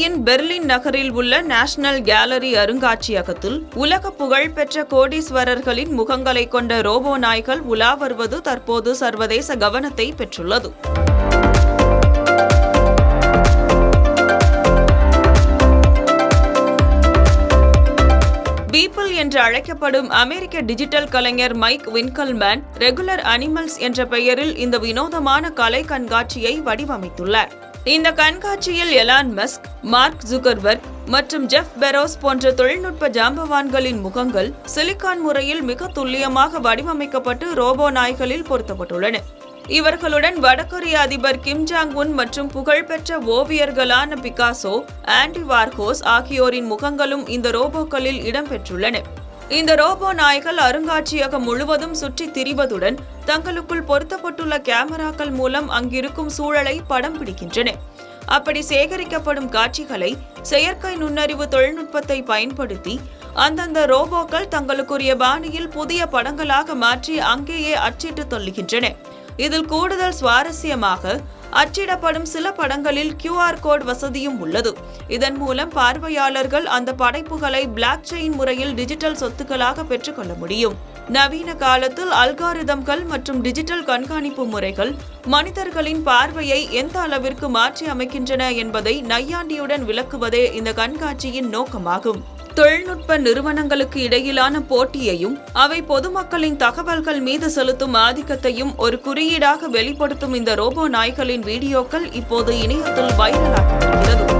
ஜெர்மனியின் பெர்லின் நகரில் உள்ள நேஷனல் கேலரி அருங்காட்சியகத்தில் உலக புகழ்பெற்ற கோடீஸ்வரர்களின் முகங்களை கொண்ட ரோபோ நாய்கள் உலா வருவது தற்போது சர்வதேச கவனத்தை பெற்றுள்ளது. பீப்பிள் என்று அழைக்கப்படும் அமெரிக்க டிஜிட்டல் கலைஞர் மைக் வின்கல்மேன் ரெகுலர் அனிமல்ஸ் என்ற பெயரில் இந்த வினோதமான கலை கண்காட்சியை வடிவமைத்துள்ளார். இந்த கண்காட்சியில் எலான் மஸ்க், மார்க் ஜுகர்பர்க் மற்றும் ஜெஃப் பெரோஸ் போன்ற தொழில்நுட்ப ஜாம்பவான்களின் முகங்கள் சிலிக்கான் முறையில் மிக துல்லியமாக வடிவமைக்கப்பட்டு ரோபோ நாய்களில் பொருத்தப்பட்டுள்ளன. இவர்களுடன் வடகொரிய அதிபர் கிம் ஜாங் உன் மற்றும் புகழ்பெற்ற ஓவியர்களான பிகாசோ, ஆண்டி வார்ஹோஸ் ஆகியோரின் முகங்களும் இந்த ரோபோக்களில் இடம்பெற்றுள்ளன. இந்த ரோபோ நாய்கள் அருங்காட்சியகம் முழுவதும் சுற்றித் திரிவதுடன் தங்களுக்குள் பொருத்தப்பட்டுள்ள கேமராக்கள் மூலம் அங்கிருக்கும் சூழலை படம் பிடிக்கின்றன. அப்படி சேகரிக்கப்படும் காட்சிகளை செயற்கை நுண்ணறிவு தொழில்நுட்பத்தை பயன்படுத்தி அந்தந்த ரோபோக்கள் தங்களுக்குரிய பாணியில் புதிய படங்களாக மாற்றி அங்கேயே அச்சிட்டு தள்ளுகின்றன. இதில் கூடுதல் சுவாரஸ்யமாக அச்சிடப்படும் சில படங்களில் QR கோட் வசதியும் உள்ளது. இதன் மூலம் பார்வையாளர்கள் அந்த படைப்புகளை பிளாக் செயின் முறையில் டிஜிட்டல் சொத்துக்களாக பெற்றுக்கொள்ள முடியும். நவீன காலத்தில் அல்காரிதம்கள் மற்றும் டிஜிட்டல் கண்காணிப்பு முறைகள் மனிதர்களின் பார்வையை எந்த அளவிற்கு மாற்றி அமைக்கின்றன என்பதை நையாண்டியுடன் விளக்குவதே இந்த கண்காட்சியின் நோக்கமாகும். தொழில்நுட்ப நிறுவனங்களுக்கு இடையிலான போட்டியையும் அவை பொதுமக்களின் தகவல்கள் மீது செலுத்தும் ஆதிக்கத்தையும் ஒரு குறியீடாக வெளிப்படுத்தும் இந்த ரோபோ நாய்களின் வீடியோக்கள் இப்போது இணையத்தில் வைரலாகி வருகிறது.